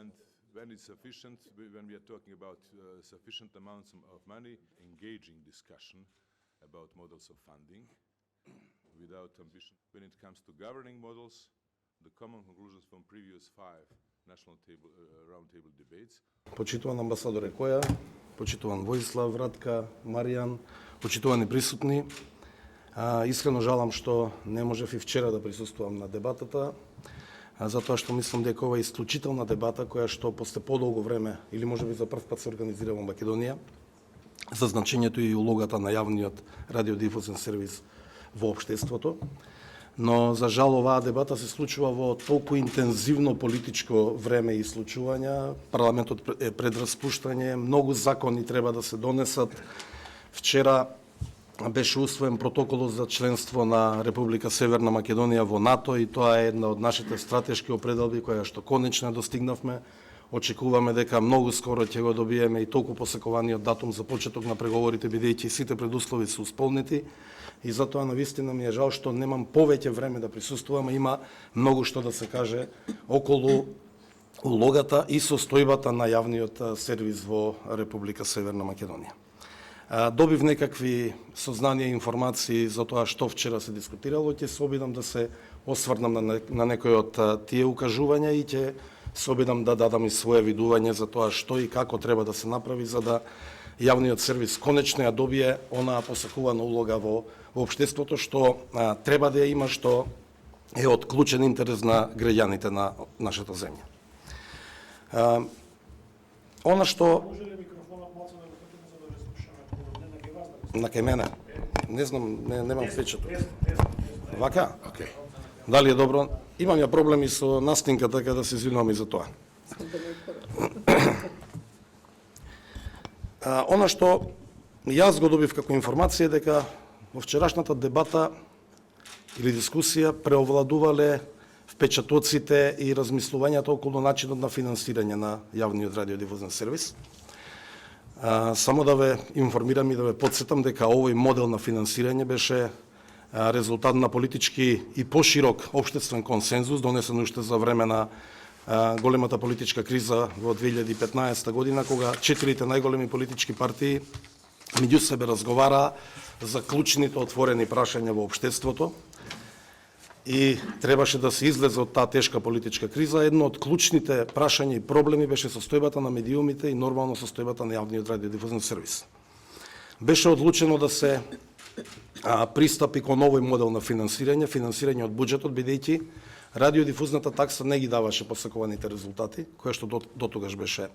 And when it's sufficient, when we are talking about sufficient amounts of money, engaging discussion about models of funding without ambition. When it comes to governing models, the common conclusions from previous 5 national roundtable debates. Почитуван амбасадоре Која, почитуван Војслав, Вратка, Маријан, почитувани присутни. Искрено жалам што не можев и вчера да присуствувам на дебатата, затоа што мислам дека ова е исклучителна дебата која што после подолго време или можеби за прв пат се организира во Македонија за значењето и улогата на јавниот радиодифузен сервис во општеството. Но за жал оваа дебата се случува во толку интензивно политичко време и случувања. Парламентот е пред распуштање, многу закони треба да се донесат. Вчера беше усвоен протоколот за членство на Република Северна Македонија во НАТО и тоа е една од нашите стратешки определби која што конечно достигнавме. Очекуваме дека многу скоро ќе го добиеме и толку посекуваниот датум за почеток на преговорите, бидејќи сите предуслови се исполнети. И затоа навистина ми е жал што немам повеќе време да присуствувам, има многу што да се каже околу улогата и состојбата на јавниот сервис во Република Северна Македонија. Добив некакви сознанија и информации за тоа што вчера се дискутирало, ќе се обидам да се осврнам на некои од тие укажувања и ќе се обидам да дадам и свое видување за тоа што и како треба да се направи за да јавниот сервис конечно ја добие онаа посакувана улога во општеството што треба да ја има, што е од клучен интерес на граѓаните на нашата земја. Она што на кај мене, не знам, немам впечаток. Вака? Океј. Дали е добро? Имам ја проблеми со настинка, така да се извинувам и за тоа. Она што јас го добив како информација дека во вчерашната дебата или дискусија преовладувале впечатоците и размислувањата околу начинот на финансирање на јавниот радиодифузен сервис. Само да ве информирам и да ве потсетам дека овој модел на финансирање беше резултат на политички и поширок општествен консензус, донесен уште за време на големата политичка криза во 2015 година, кога 4 најголеми политички партии меѓу себе разговараа за клучните отворени прашања во општеството и требаше да се излезе од таа тешка политичка криза. Едно од клучните прашања и проблеми беше состојбата на медиумите и нормално состојбата на јавниот радиодифузен сервис. Беше одлучено да се пристапи кон овој модел на финансирање од буџетот, бидејќи радиодифузната такса не ги даваше посакуваните резултати, која што до тогаш беше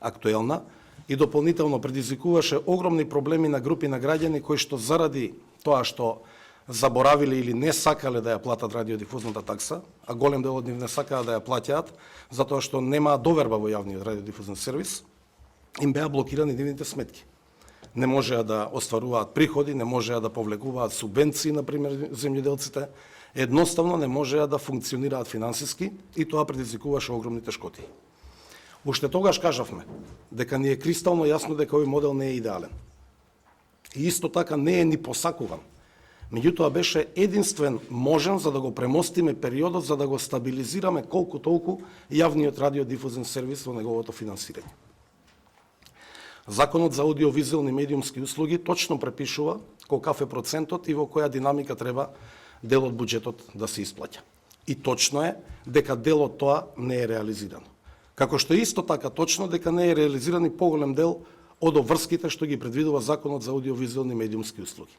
актуелна и дополнително предизвикуваше огромни проблеми на групи на граѓани кои што заради тоа што заборавиле или не сакале да ја платат радиодифузната такса, а голем дел од нив не сакаа да ја плаќаат, затоа што немаа доверба во јавниот радиодифузен сервис, им беа блокирани нивните сметки. Не можеа да остваруваат приходи, не можеа да повлекуваат субвенции, например, земјоделците, едноставно не можеа да функционираат финансиски и тоа предизвикуваше огромни тешкоти. Уште тогаш кажавме дека ни е кристално јасно дека овој модел не е идеален. И исто така не е ни посакуван. Меѓутоа беше единствен можен за да го премостиме периодот, за да го стабилизираме колку толку јавниот радиодифузен сервис во неговото финансирање. Законот за аудиовизуелни медиумски услуги точно препишува колкав е процентот и во која динамика треба дел од буџетот да се исплаќа. И точно е дека дел од тоа не е реализирано. Како што исто така точно дека не е реализиран и поголем дел од обврските што ги предвидува Законот за аудиовизуелни медиумски услуги.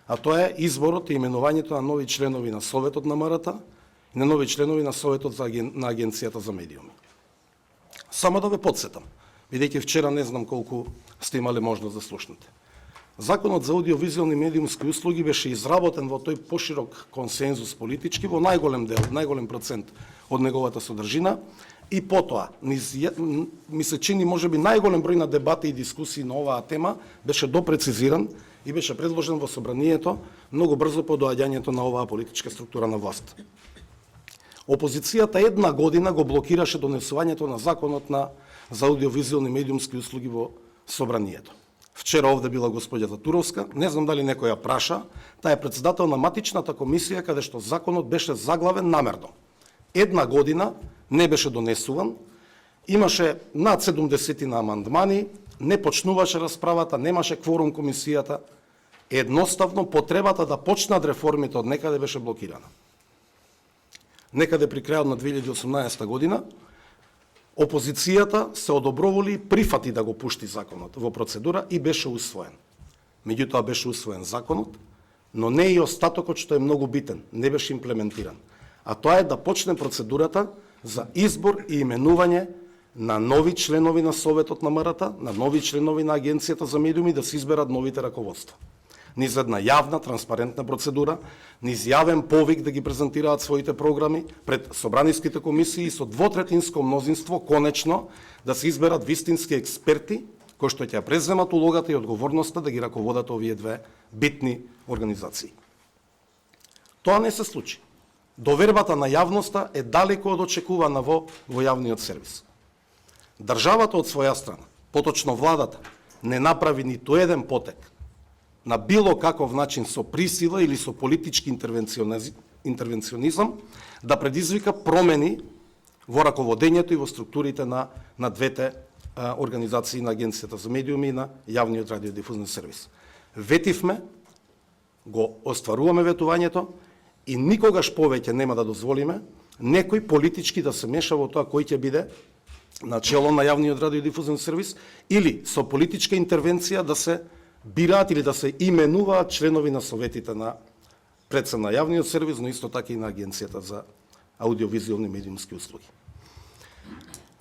А тоа е изборот и именувањето на нови членови на Советот на МРТ и на нови членови на Советот на Агенцијата за медиуми. Само да ве потсетам, бидејќи вчера не знам колку сте имале можност да слушнете. Законот за аудиовизуелни медиумски услуги беше изработен во тој поширок консензус политички, во најголем дел, најголем процент од неговата содржина, и потоа, ми се чини можеби најголем број на дебати и дискусии на оваа тема беше допрецизиран и беше предложен во собранието многу брзо по доаѓањето на оваа политичка структура на власт. Опозицијата една година го блокираше донесувањето на Законот за аудиовизуелни медиумски услуги во собранието. Вчера овде била господјата Туровска, не знам дали некој ја праша, таа е претседател на матичната комисија каде што законот беше заглавен намерно. Една година не беше донесуван имаше над 70 на амандмани, не почнуваше расправата, немаше кворум комисијата, едноставно потребата да почнат реформите од некаде беше блокирана. Некаде при крајот на 2018 година, опозицијата се одоброволи и прифати да го пушти законот во процедура и беше усвоен. Меѓутоа беше усвоен законот, но не и остатокот што е многу битен, не беше имплементиран. А тоа е да почне процедурата за избор и именување на нови членови на Советот на МРТ, на нови членови на Агенцијата за медиуми, да се изберат новите раководства. Низ една јавна, транспарентна процедура, низ јавен повик да ги презентираат своите програми пред собраниските комисии и со двотретинско мнозинство конечно да се изберат вистински експерти кои што ќе преземат улогата и одговорноста да ги раководат овие две битни организации. Тоа не се случи. Довербата на јавноста е далеко од очекувана во јавниот сервис. Државата од своја страна, поточно владата, не направи ниту еден потек на било каков начин со присила или со политички интервенционизам да предизвика промени во раководењето и во структурите на двете организации, на Агенцијата за медиуми и на Јавниот радиодифузен сервис. Ветивме, го остваруваме ветувањето и никогаш повеќе нема да дозволиме некој политички да се меша во тоа кој ќе биде начело на Јавниот радиодифузен сервис или со политичка интервенција да се бираат или да се именуваат членови на советите на председ на Јавниот сервис, но исто така и на Агенцијата за аудиовизуелни медиумски услуги.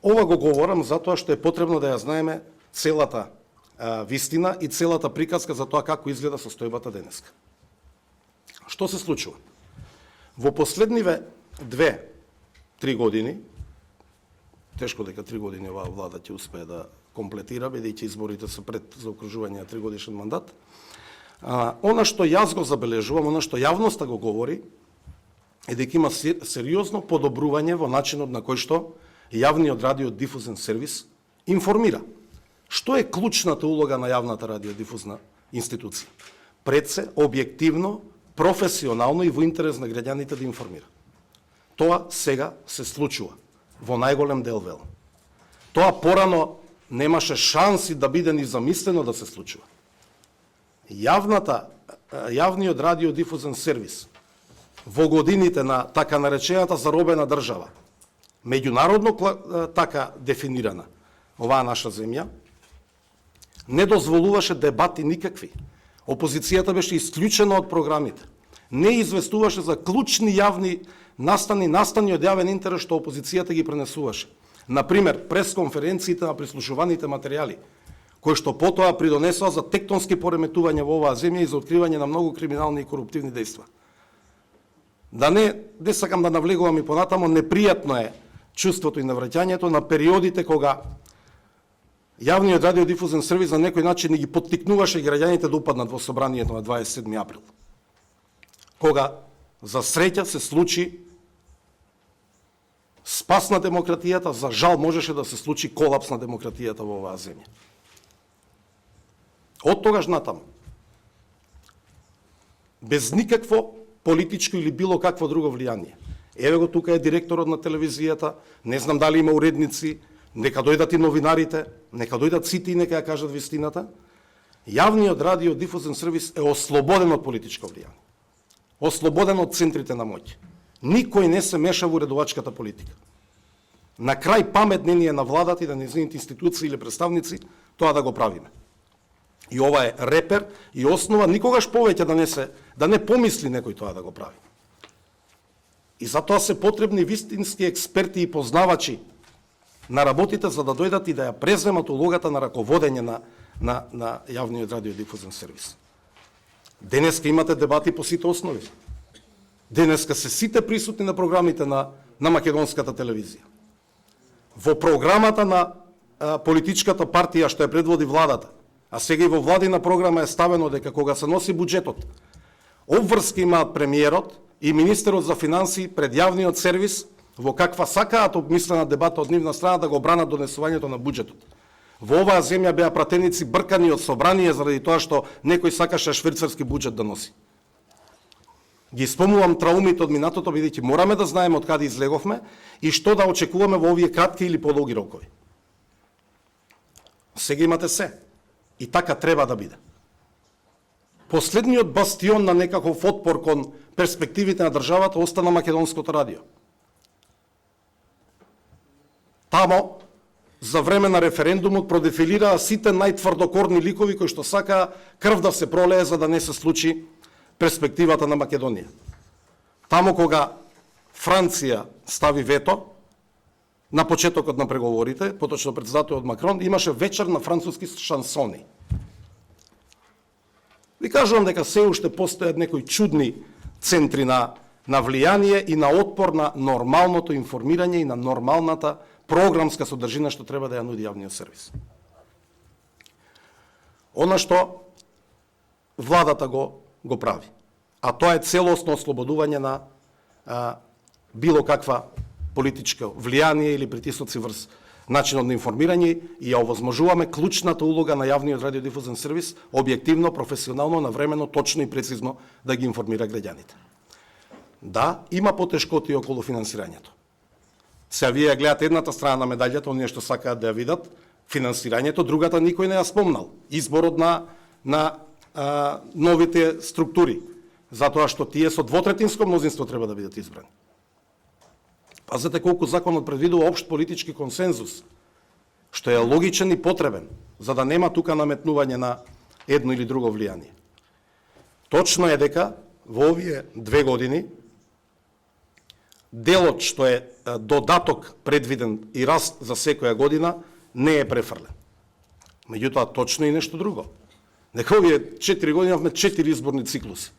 Ова го говорам затоа што е потребно да ја знаеме целата вистина и целата приказка за тоа како изгледа состојбата денеска. Што се случува? Во последниве 2-3 години, тешко дека 3 години оваа влада ќе успее да комплетира, бидејќи изборите се пред заокружување на 3-годишен мандат, она што јас го забележувам, она што јавноста го говори, е дека има сериозно подобрување во начинот на кој што Јавниот радиодифузен сервис информира. Што е клучната улога на јавната радиодифузна институција? Пред се, објективно, професионално и во интерес на граѓаните да информира. Тоа сега се случува, во најголем дел вело. Тоа порано немаше шанси да биде ни замислено да се случува. Јавниот радиодифузен сервис во годините на така наречената заробена држава, меѓународно така дефинирана, оваа наша земја, не дозволуваше дебати никакви. Опозицијата беше исклучена од програмите. Не известуваше за клучни јавни настани од јавен интерес што опозицијата ги пренесуваше. Например, пресконференциите на прислушуваните материјали, кои што потоа придонесоа за тектонски пореметувања во оваа земја и за откривање на многу криминални и коруптивни дејства. Да не сакам да навлегувам и понатамо, непријатно е чувството и навраќањето на периодите кога Јавниот радиодифузен сервис на некој начин ги поттикнуваше граѓаните да упаднат во собранието на 27 април. Кога за среќа се случи спас на демократијата, за жал можеше да се случи колапс на демократијата во оваа земја. Од тогаш натаму, без никакво политичко или било какво друго влијание. Еве го тука е директорот на телевизијата, не знам дали има уредници, нека дојдат и новинарите, нека дојдат сите и нека ја кажат вистината. Јавниот радиодифузен сервис е ослободен од политичко влијание. Ослободен од центрите на моќ. Никој не се меша во уредувачката политика. На крај памет не ни е на владата и на незините институции или представници тоа да го правиме. И ова е репер и основа никогаш повеќе да не помисли некој тоа да го прави. И затоа се потребни вистински експерти и познавачи на работите за да дојдат и да ја преземат улогата на раководење на Јавниот радиодифузен сервис. Денеска имате дебати по сите основи. Денеска се сите присутни на програмите на македонската телевизија. Во програмата на политичката партија што ја предводи владата, а сега и во владина програма е ставено дека кога се носи буџетот, обврски имаат премиерот и министерот за финансии пред Јавниот сервис во каква сакаат обмислена дебата од нивна страна да го бранат донесувањето на буџетот. Во оваа земја беа пратеници бркани од собрание заради тоа што некој сакаше швейцарски буџет да носи. Ги спомнувам траумите од минатото, бидејќи мораме да знаеме од каде излеговме и што да очекуваме во овие кратки или подолги рокови. Сега имате се. И така треба да биде. Последниот бастион на некаков отпор кон перспективите на државата остана Македонското радио. Тамо, за време на референдумот, продефилираа сите најтврдокорни ликови кои што сакаа крв да се пролее за да не се случи перспективата на Македонија. Тамо кога Франција стави вето на почетокот на преговорите, поточно председателот Макрон, имаше вечер на француски шансони. Ви кажувам дека се уште постојат некои чудни центри на влијание и на отпор на нормалното информирање и на нормалната програмска содржина што треба да ја нуди јавниот сервис. Она што владата го прави, а тоа е целосно ослободување на било каква политичко влијание или притисоци врз начинот на информирање и ја овозможуваме клучната улога на јавниот радиодифузен сервис објективно, професионално, навремено, точно и прецизно да ги информира граѓаните. Да, има потешкоти околу финансирањето. Сега вие гледате едната страна на медаљата, оние што сакаат да ја видат финансирањето, другата никој не ја спомнал. Изборот на новите структури, затоа што тие со двотретинско мнозинство треба да бидат избрани. Пазете колку законот предвидува општ политички консензус, што е логичен и потребен, за да нема тука наметнување на едно или друго влијание. Точно е дека во овие 2 години делот што е додаток предвиден и раст за секоја година не е префрлен. Меѓутоа точно и нешто друго. Дека овие 4 години имавме 4 изборни циклуси.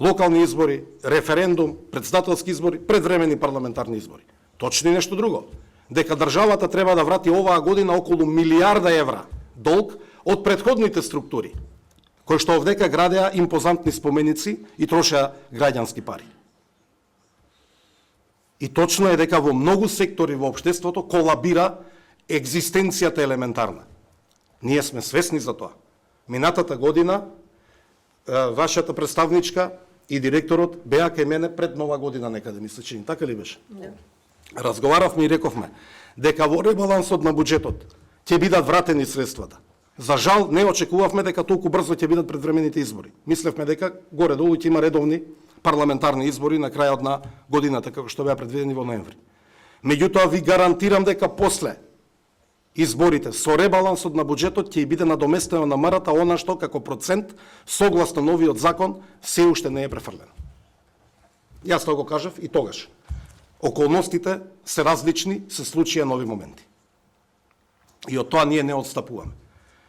Локални избори, референдум, председателски избори, предвремени парламентарни избори. Точно и нешто друго. Дека државата треба да врати оваа година околу милијарда евра долг од претходните структури, кои што овдека градеа импозантни споменици и трошеа граѓански пари. И точно е дека во многу сектори во општеството колабира екзистенцијата елементарна. Ние сме свесни за тоа. Минатата година вашата представничка и директорот беа кај мене пред Нова година некаде, ми се чини. Така ли беше? Да. Разговаравме и рековме дека во ребалансот на буџетот ќе бидат вратени средствата. За жал, не очекувавме дека толку брзо ќе бидат предвремените избори. Мислевме дека горе-долу ќе има редовни парламентарни избори на крајот на годината, како што беа предвидени во ноември. Меѓутоа, ви гарантирам дека после изборите со ребалансот на буџетот ќе биде надоместено на марата она што како процент согласно новиот закон се уште не е префрлено. Јас тоа го кажав и тогаш. Околностите се различни, се случија нови моменти. И од тоа ние не отстапуваме.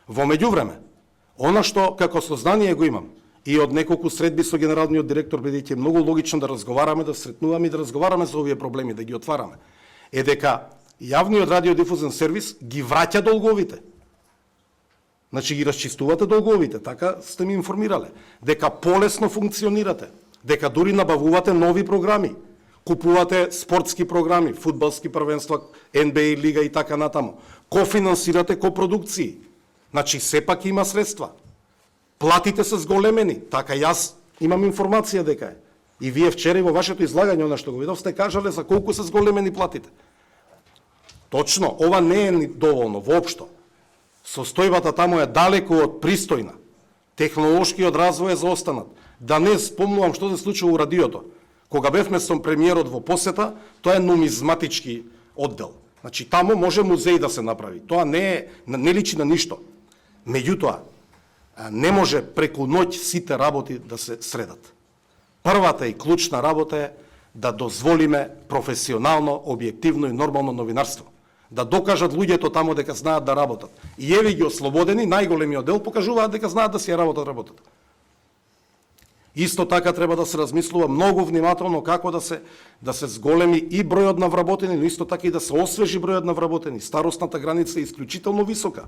Во меѓувреме, она што како сознание го имам и од неколку средби со генералниот директор, бидејќи е многу логично да разговараме, да сретнуваме и да разговараме за овие проблеми, да ги отвараме, е дека јавниот радиодифузен сервис ги враќа долговите. Значи ги расчистувате долговите, така сте ми информирале. Дека полесно функционирате, дека дури набавувате нови програми, купувате спортски програми, фудбалски првенства, NBA лига и така натаму. Кофинансирате копродукции. Значи сепак има средства. Платите се зголемени, така јас имам информација дека е. И вие вчера во вашето излагање, она што го видов, сте кажале за колку се зголемени платите. Точно, ова не е доволно воопшто. Состојбата таму е далеку од пристојна. Технолошкиот развој е заостанат. Да не спомнувам што се случува у радиото. Кога бевме со премиерот во посета, тоа е нумизматички оддел. Значи таму може музеј да се направи. Тоа не личи на ништо. Меѓутоа, не може преку ноќ сите работи да се средат. Првата и клучна работа е да дозволиме професионално, објективно и нормално новинарство. Да докажат луѓето таму дека знаат да работат. И еве ги ослободени, најголемиот дел покажуваат дека знаат да си ја работат. Исто така треба да се размислува многу внимателно како да се зголеми и бројот на вработени, но исто така и да се освежи бројот на вработени. Старосната граница е исклучително висока.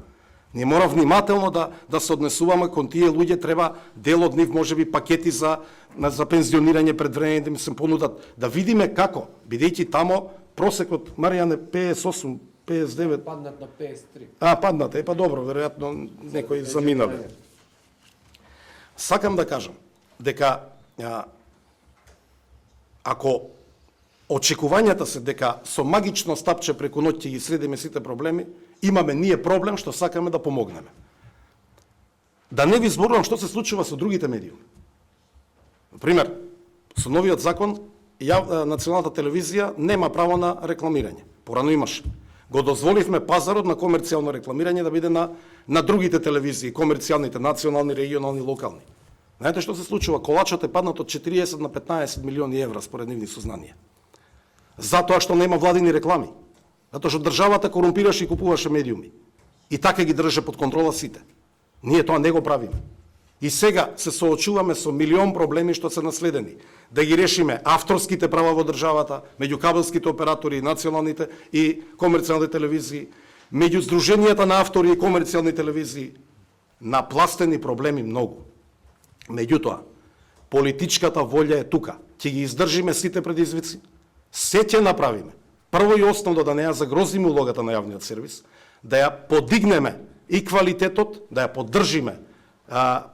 Ние мора внимателно да се однесуваме кон тие луѓе, треба дел од нив можеби пакети за пензионирање пред време да ми се понудат. Да видиме како, бидејќи тамо просекот Маријане 58, 59. Паднат на 53. Паднат е, па добро, веројатно некои заминале. Сакам да кажам дека ако очекувањата се дека со магично стапче преку ноќ ќе ги средиме сите проблеми, имаме ние проблем што сакаме да помогнеме. Да не ви зборувам што се случува со другите медиуми. Например, со новиот закон, националната телевизија нема право на рекламирање. Порано имаше. Го дозволивме пазарот на комерцијално рекламирање да биде на другите телевизии, комерцијалните, национални, регионални, локални. Знаете што се случува? Колачот е паднат од 40 на 15 милиони евра според нивни сознанија. Затоа што нема владини реклами. Затоа што државата корумпираше и купуваше медиуми. И така ги држеше под контрола сите. Ние тоа не го правиме. И сега се соочуваме со милион проблеми што се наследени. Да ги решиме авторските права во државата, меѓу кабелските оператори, националните и комерцијалните телевизии, меѓу здруженијата на автори и комерцијални телевизии. Напластени проблеми многу. Меѓутоа, политичката волја е тука. Ќе ги издржиме сите предизвици, се ќе направиме. Прво и основно да не ја загрозиме улогата на јавниот сервис, да ја подигнеме и квалитетот, да ја поддржиме,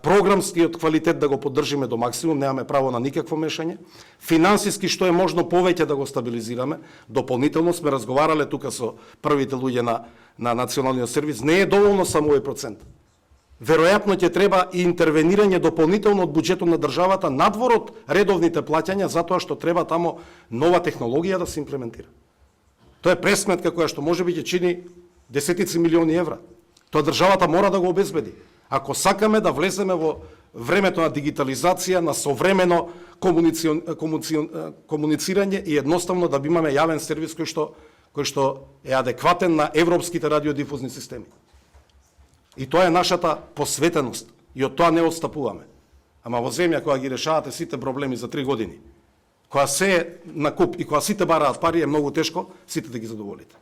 програмскиот квалитет да го поддржиме до максимум, немаме право на никакво мешање. Финансиски што е можно повеќе да го стабилизираме. Дополнително сме разговарале тука со првите луѓе на националниот сервис. Не е доволно само овој процент. Веројатно ќе треба и интервенирање дополнително од буџетот на државата надвор од редовните плаќања, затоа што треба тамо нова технологија да се имплементира. Тоа е пресметка која што можеби ќе чини десетици милиони евра. Тоа државата мора да го обезбеди. Ако сакаме да влеземе во времето на дигитализација, на современо комуницирање и едноставно да имаме јавен сервис кој што е адекватен на европските радиодифузни системи. И тоа е нашата посветеност. И од тоа не отстапуваме. Ама во земја која ги решавате сите проблеми за 3 години, која се е на куп и која сите бараат пари, е многу тешко сите да ги задоволите.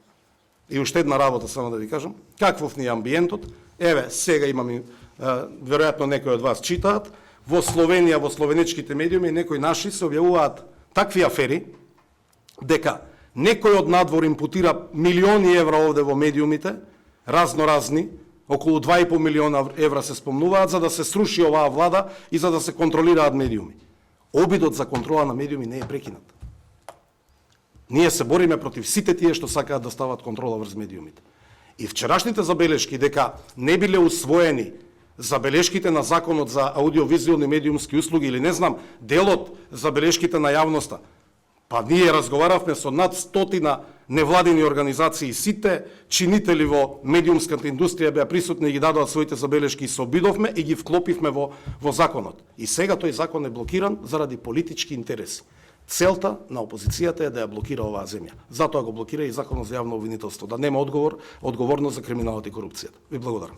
И уште една работа само да ви кажам, каквов ни е амбиентот, еве сега имаме, веројатно некои од вас читаат, во Словенија, во словеничките медиуми, некои наши се објавуваат такви афери, дека некој од надвор импутира милиони евра овде во медиумите, разноразни, околу 2,5 милиона евра се спомнуваат за да се сруши оваа влада и за да се контролираат медиуми. Обидот за контрола на медиуми не е прекинат. Ние се бориме против сите тие што сакаат да стават контрола врз медиумите. И вчерашните забелешки дека не биле усвоени забелешките на Законот за аудиовизуелни медиумски услуги или не знам, делот забелешките на јавноста. Па ние разговаравме со над 100 невладини организации, сите чинители во медиумската индустрија беа присутни и ги дадоа своите забелешки и се обидовме и ги вклопивме во законот. И сега тој закон е блокиран заради политички интереси. Целта на опозицијата е да ја блокира оваа земја. Затоа го блокира и Законот за јавно обвинителство, да нема одговорност за криминалот и корупцијата. Ви благодарам.